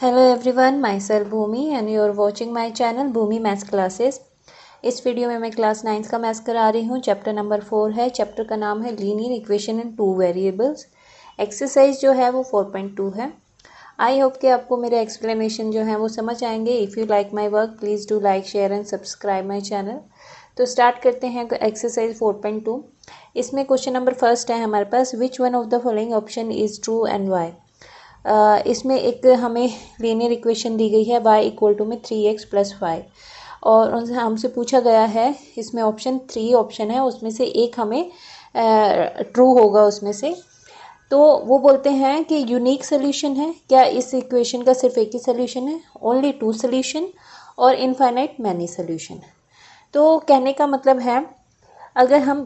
Hello everyone, myself Bhoomi and you are watching my channel Bhoomi maths classes. इस वीडियो में मैं क्लास 9 का मैथ्स करा रही हूँ। चैप्टर नंबर 4 है। चैप्टर का नाम है linear equation in 2 variables. Exercise जो है वो 4.2 है। आई होप कि आपको मेरे एक्सप्लेनेशन जो है वो समझ आएंगे। If you like my work please do like share and subscribe my channel. तो स्टार्ट करते हैं एक्सरसाइज 4.2। इसमें क्वेश्चन नंबर फर्स्ट है हमारे पास, which one of the following option is true and why. इसमें एक हमें लीनियर इक्वेशन दी गई है y इक्वल टू में 3x + 5 और उनसे हमसे पूछा गया है, इसमें ऑप्शन 3 ऑप्शन है, उसमें से एक हमें ट्रू होगा उसमें से। तो वो बोलते हैं कि यूनिक सोल्यूशन है क्या, इस इक्वेशन का सिर्फ एक ही सोल्यूशन है, ओनली 2 सोल्यूशन और इनफाइनाइट मैनी सोल्यूशन। तो कहने का मतलब है अगर हम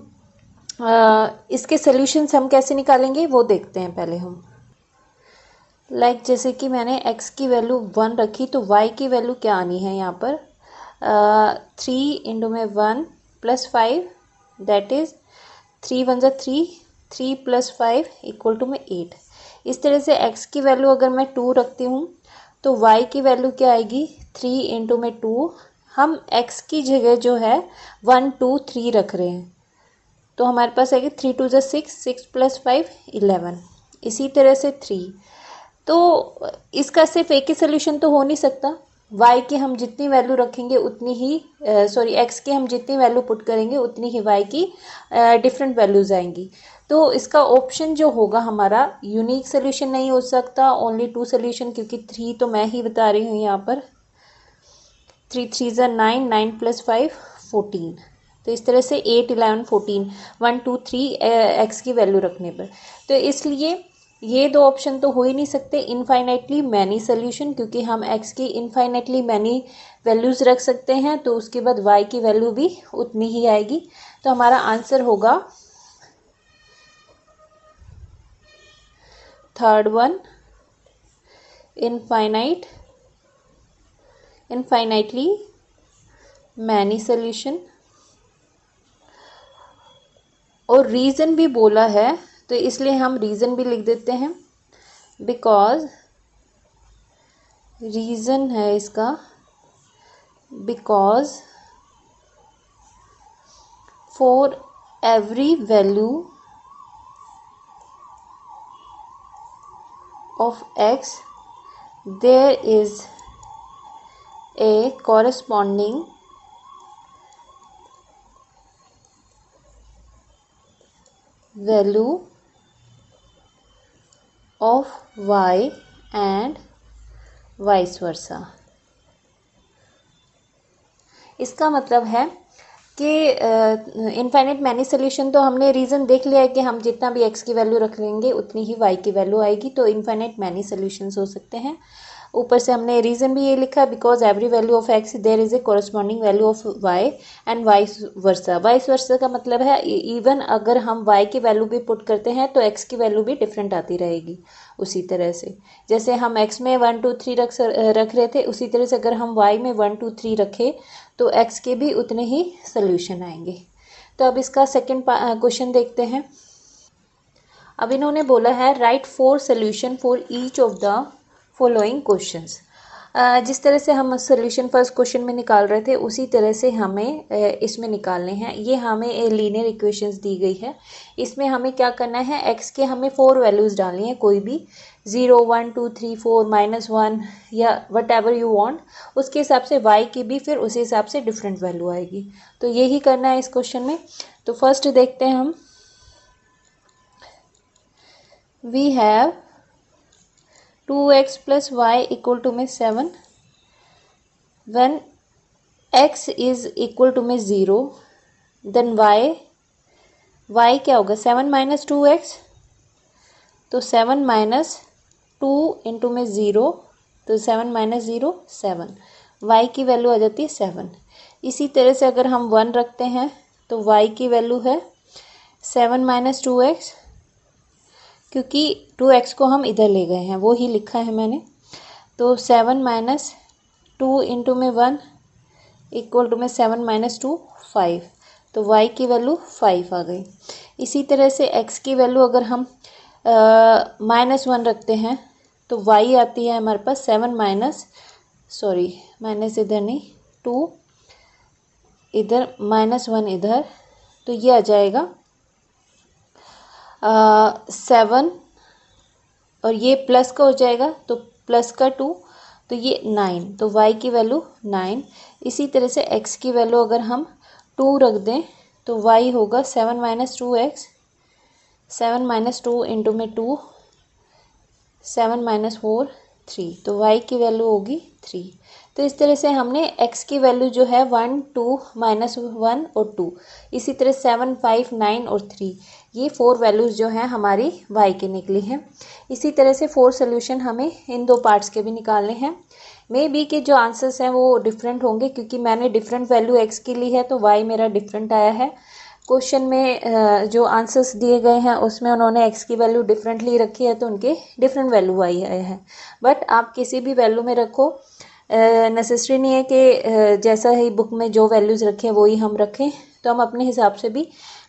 इसके सोल्यूशंस हम कैसे निकालेंगे वो देखते हैं पहले हम। जैसे कि मैंने x की वैल्यू 1 रखी तो y की वैल्यू क्या आनी है यहाँ पर 3 इंटू में 1 + 5 दैट इज़ 3 × 1 = 3, 3 + 5 इक्वल टू में 8। इस तरह से x की वैल्यू अगर मैं 2 रखती हूँ तो y की वैल्यू क्या आएगी 3 इंटू में 2। हम x की जगह जो है 1 2 3 रख रहे हैं तो हमारे पास आएगी 3 × 2 = 6, 6 + 5 11। इसी तरह से 3। तो इसका सिर्फ एक ही सोल्यूशन तो हो नहीं सकता। y की हम जितनी वैल्यू रखेंगे उतनी ही x की हम जितनी वैल्यू पुट करेंगे उतनी ही y की डिफरेंट वैल्यूज आएंगी। तो इसका ऑप्शन जो होगा हमारा यूनिक सोल्यूशन नहीं हो सकता, ओनली 2 सोल्यूशन, क्योंकि 3 तो मैं ही बता रही हूँ यहाँ पर। 3 3 = 9, 9 + 5 14। तो इस तरह से 8 11 14 1 2 3 x की वैल्यू रखने पर। तो इसलिए ये दो ऑप्शन तो हो ही नहीं सकते इनफाइनाइटली मैनी सोल्यूशन, क्योंकि हम x की इनफाइनाइटली मैनी वैल्यूज़ रख सकते हैं तो उसके बाद y की वैल्यू भी उतनी ही आएगी। तो हमारा आंसर होगा third one, infinitely many solution. और रीज़न भी बोला है तो इसलिए हम रीज़न भी लिख देते हैं, बिकॉज रीज़न है इसका, because for every value of x there is a corresponding value of y and vice versa. इसका मतलब है कि इनफाइनाइट मैनी सोल्यूशन तो हमने रीज़न देख लिया है कि हम जितना भी x की वैल्यू रख लेंगे उतनी ही y की वैल्यू आएगी, तो इनफाइनाइट मैनी सोल्यूशंस हो सकते हैं। ऊपर से हमने रीज़न भी ये लिखा, because every value of x there is a corresponding value of y and vice versa. Vice versa का मतलब है इवन अगर हम y की वैल्यू भी पुट करते हैं तो x की वैल्यू भी डिफरेंट आती रहेगी। उसी तरह से जैसे हम x में 1 2 3 रख रहे थे, उसी तरह से अगर हम y में 1 2 3 रखें तो x के भी उतने ही सोल्यूशन आएंगे। तो अब इसका सेकंड क्वेश्चन देखते हैं। अब इन्होंने बोला है right 4 solution for each of the following questions. जिस तरह से हम सोल्यूशन फर्स्ट क्वेश्चन में निकाल रहे थे उसी तरह से हमें इसमें निकालने हैं। ये हमें लीनियर इक्वेशंस दी गई है, इसमें हमें क्या करना है, x के हमें 4 वैल्यूज़ डालनी है, कोई भी 0 1 2 3 4 -1 या वट एवर यू वांट। उसके हिसाब से y की भी फिर उसी हिसाब से डिफरेंट वैल्यू आएगी। तो यही करना है इस क्वेश्चन में। तो फर्स्ट देखते हैं हम। We have 2x + y equal to में 7 when x is equal to में 0 then y क्या होगा 7 - 2x, तो 7 - 2 इंटू में 0 तो 7 - 0 7, y की वैल्यू आ जाती है 7। इसी तरह से अगर हम 1 रखते हैं तो y की वैल्यू है 7 - 2x, क्योंकि 2x को हम इधर ले गए हैं वो ही लिखा है मैंने। तो 7 - 2 इंटू में 1 इक्वल टू में 7 - 2 5, तो y की वैल्यू 5 आ गई। इसी तरह से x की वैल्यू अगर हम -1 रखते हैं तो y आती है हमारे पास 7 माइनस, सॉरी माइनस इधर नहीं, 2 इधर -1 इधर, तो ये आ जाएगा 7 और ये प्लस का हो जाएगा तो प्लस का 2, तो ये 9, तो y की वैल्यू 9। इसी तरह से x की वैल्यू अगर हम 2 रख दें तो y होगा 7 माइनस 2x, 7 माइनस 2 इंटू में 2, 7 माइनस 4 3, तो y की वैल्यू होगी 3। तो इस तरह से हमने x की वैल्यू जो है 1 2 -1 और 2, इसी तरह 7 5 9 और 3, ये 4 वैल्यूज़ जो हैं हमारी y की निकली हैं। इसी तरह से 4 सोल्यूशन हमें इन 2 पार्ट्स के भी निकालने हैं। मे बी के जो आंसर्स हैं वो डिफरेंट होंगे, क्योंकि मैंने डिफरेंट वैल्यू x की ली है तो y मेरा डिफरेंट आया है। क्वेश्चन में जो आंसर्स दिए गए हैं उसमें उन्होंने x की वैल्यू डिफरेंटली रखी है तो उनके डिफरेंट वैल्यू आई आए हैं। बट आप किसी भी वैल्यू में रखो, नेसेसरी नहीं है कि जैसा ही बुक में जो वैल्यूज़ रखें वही हम रखें, तो हम अपने हिसाब से भी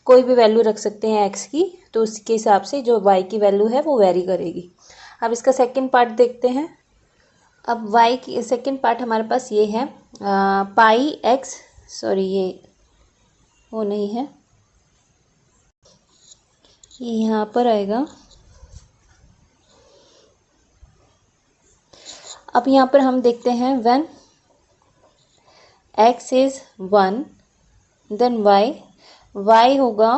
कोई भी वैल्यू रख सकते हैं x की, तो उसके हिसाब से जो y की वैल्यू है वो वेरी करेगी। अब इसका सेकंड पार्ट देखते हैं। अब y की सेकंड पार्ट हमारे पास ये है पाई x, सॉरी ये वो नहीं है, ये यहाँ पर आएगा। अब यहाँ पर हम देखते हैं when x is 1 then y होगा,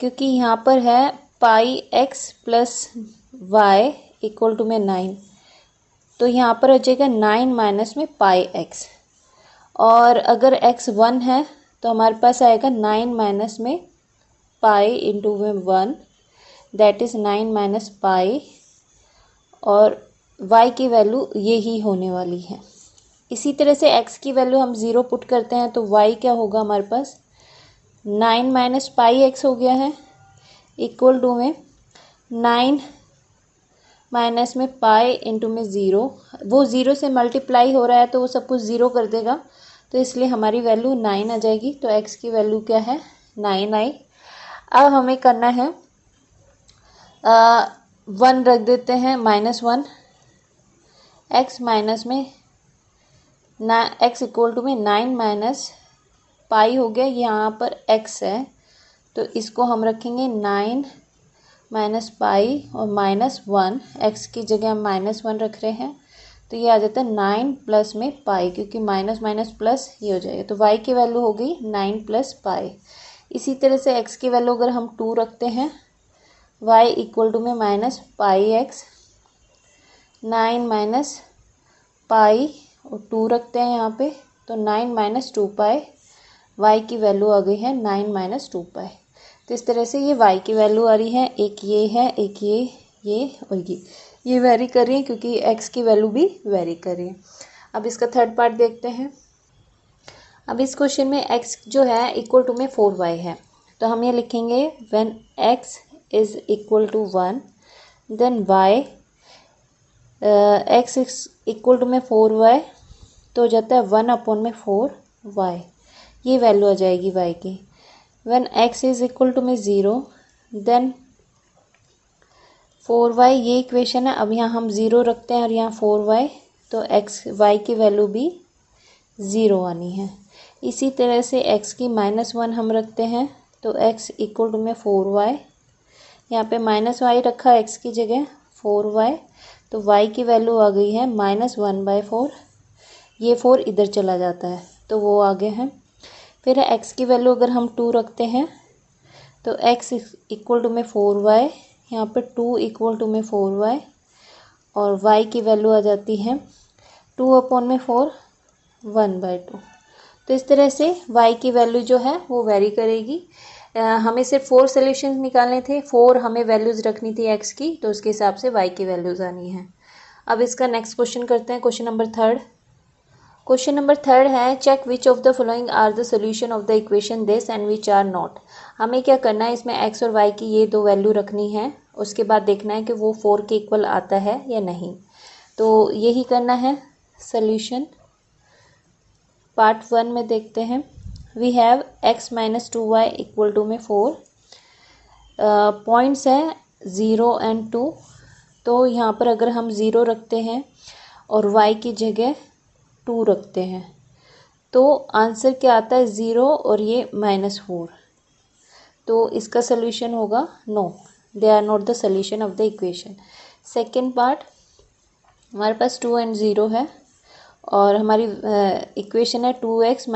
क्योंकि यहाँ पर है पाई x plus y equal to में 9, तो यहाँ पर हो जाएगा 9 माइनस में पाई x, और अगर x 1 है तो हमारे पास आएगा 9 माइनस में पाई इंटू में 1, दैट इज़ 9 माइनस पाई, और y की वैल्यू ये ही होने वाली है। इसी तरह से x की वैल्यू हम 0 पुट करते हैं तो y क्या होगा हमारे पास 9 माइनस पाई x हो गया है, इक्वल टू में 9 माइनस में पाई इंटू में 0, वो 0 से मल्टीप्लाई हो रहा है तो वो सब कुछ 0 कर देगा, तो इसलिए हमारी वैल्यू 9 आ जाएगी। तो x की वैल्यू क्या है 9 आई। अब हमें करना है 1 रख देते हैं -1, x माइनस में x इक्वल टू में 9 माइनस पाई हो गया, यहाँ पर x है तो इसको हम रखेंगे 9 माइनस पाई और -1, x की जगह हम -1 रख रहे हैं, तो ये आ जाता है 9 प्लस में पाई, क्योंकि माइनस माइनस प्लस ये हो जाएगा, तो y की वैल्यू हो गई 9 प्लस पाई। इसी तरह से x की वैल्यू अगर हम 2 रखते हैं, y इक्वल टू में minus pi x, 9 minus pi और 2 रखते हैं यहाँ पे, तो 9 माइनस 2 पाई, y की वैल्यू आ गई है 9 माइनस 2 पाई। तो इस तरह से ये y की वैल्यू आ रही है, एक ये है, एक ये और ये वेरी कर रही है क्योंकि x की वैल्यू भी वेरी कर रही है। अब इसका थर्ड पार्ट देखते हैं। अब इस क्वेश्चन में x जो है इक्वल टू में 4y है, तो हम ये लिखेंगे when x is equal to 1 then y, x equal to में 4y, तो हो जाता है 1/4y, ये वैल्यू आ जाएगी y की। When x is equal to में 0 देन 4y, ये इक्वेशन है। अब यहाँ हम 0 रखते हैं और यहाँ 4y, तो y की वैल्यू भी 0 आनी है। इसी तरह से x की -1 हम रखते हैं, तो x इक्वल टू में 4y, यहाँ पे -y रखा x की जगह 4y, तो y की वैल्यू आ गई है -1/4, ये 4 इधर चला जाता है तो वो आ गए हैं। फिर x की वैल्यू अगर हम 2 रखते हैं तो x इक्वल टू में 4y, यहाँ पे 2 इक्वल टू में 4y, और y की वैल्यू आ जाती है 2/4 1/2। तो इस तरह से y की वैल्यू जो है वो वेरी करेगी। हमें सिर्फ 4 सोल्यूशन निकालने थे, 4 हमें वैल्यूज़ रखनी थी x की, तो उसके हिसाब से y की वैल्यूज़ आनी है। अब इसका नेक्स्ट क्वेश्चन करते हैं, question number third. Question number third है check which of the following are the solution of the equation this and which are not. हमें क्या करना है, इसमें x और y की ये 2 वैल्यू रखनी है, उसके बाद देखना है कि वो 4 के इक्वल आता है या नहीं, तो यही करना है। सोल्यूशन पार्ट 1 में देखते हैं। We have x minus 2y equal to में 4, पॉइंट्स है 0 and 2, तो यहाँ पर अगर हम 0 रखते हैं और y की जगह 2 रखते हैं तो आंसर क्या आता है 0 और ये -4। तो इसका सोल्यूशन होगा no, they are not the solution of the equation. Second part, हमारे पास 2 and 0 है और हमारी इक्वेशन है x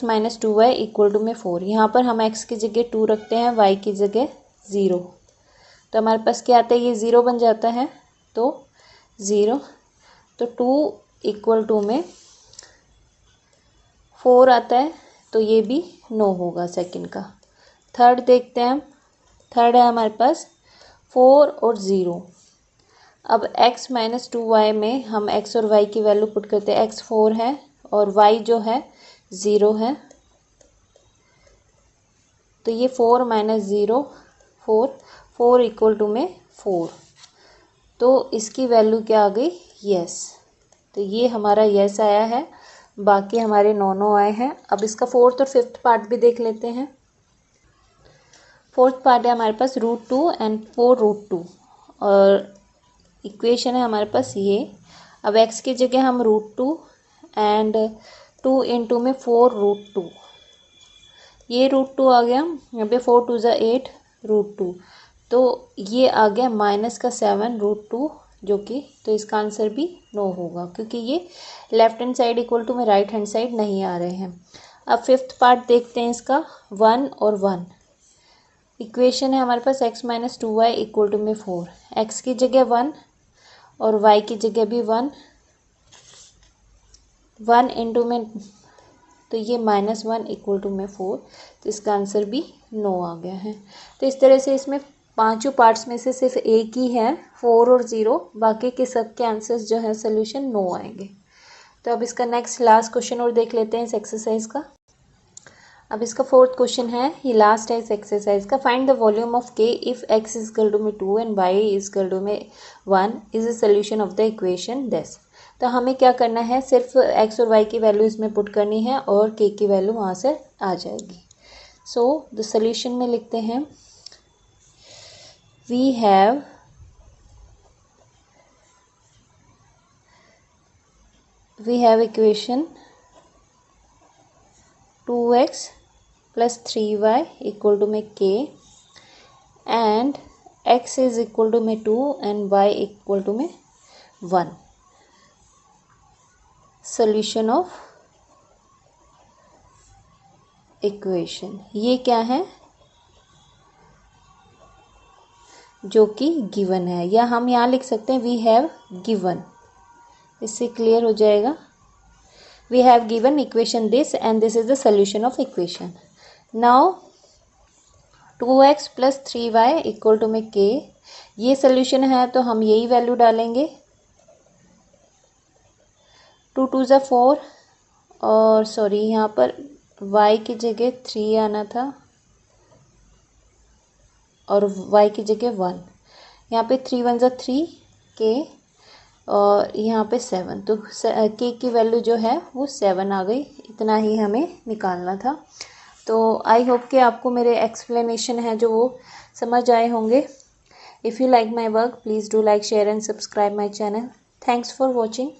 minus 2y equal to में 4। यहाँ पर हम x की जगह 2 रखते हैं, y की जगह 0, तो हमारे पास क्या आता है, ये 0 बन जाता है, तो 0, तो 2 इक्वल टू में 4 आता है, तो ये भी नो होगा सेकंड का। थर्ड देखते हैं हम, थर्ड है हमारे पास 4 और 0। अब x माइनस 2y में हम x और y की वैल्यू पुट करते हैं, x 4 है और y जो है 0 है, तो ये 4 माइनस 0 4 इक्वल टू में 4, तो इसकी वैल्यू क्या आ गई, यस। तो ये हमारा यस आया है, बाकी हमारे नो आए हैं। अब इसका फोर्थ और फिफ्थ पार्ट भी देख लेते हैं। फोर्थ पार्ट है हमारे पास √2 and 4√2 और इक्वेशन है हमारे पास ये। अब x की जगह हम √2 एंड 2 इंटू में 4√2, ये √2 आ गया, यहाँ पे 4 2 ज़ा 8 √2, तो ये आ गया -7 √2 जो कि, तो इसका आंसर भी नो होगा क्योंकि ये left hand side equal to में राइट हैंड साइड नहीं आ रहे हैं। अब फिफ्थ पार्ट देखते हैं इसका, 1 और 1। इक्वेशन है हमारे पास x minus 2y equal to में 4, x की जगह 1 और y की जगह भी 1 इंटू में, तो ये -1 इक्वल टू में 4, तो इसका आंसर भी नो आ गया है। तो इस तरह से इसमें पांचों पार्ट्स में से सिर्फ एक ही है 4 और 0, बाकी के सब के आंसर्स जो है सोल्यूशन नो आएंगे। तो अब इसका नेक्स्ट लास्ट क्वेश्चन और देख लेते हैं इस एक्सरसाइज का। अब इसका फोर्थ क्वेश्चन है, ये लास्ट है इस एक्सरसाइज का। Find the volume of k if x is equal to में 2 and y is equal to में 1 is the solution of the equation this. तो हमें क्या करना है, सिर्फ x और y की वैल्यू इसमें पुट करनी है और k की वैल्यू वहाँ से आ जाएगी। सो द सोल्यूशन में लिखते हैं, we have equation 2x plus 3y equal to में k and x is equal to में 2 एंड y इक्वल टू में 1। सोल्यूशन ऑफ इक्वेशन, ये क्या है, जो कि गिवन है, या हम यहाँ लिख सकते हैं वी हैव गिवन, इससे क्लियर हो जाएगा। We have given equation this and this is the solution of equation. Now 2x plus 3y equal to में k, ये सोल्यूशन है तो हम यही वैल्यू डालेंगे, 2 2 ज़ा 4 और सॉरी यहाँ पर y की जगह 3 आना था और y की जगह 1, यहाँ पे 3 1 ज़ा 3 k और यहाँ पे 7, तो k की वैल्यू जो है वो 7 आ गई। इतना ही हमें निकालना था। तो आई होप कि आपको मेरे एक्सप्लेनेशन है जो वो समझ आए होंगे। If you like my work please do like share and subscribe my channel. Thanks for watching.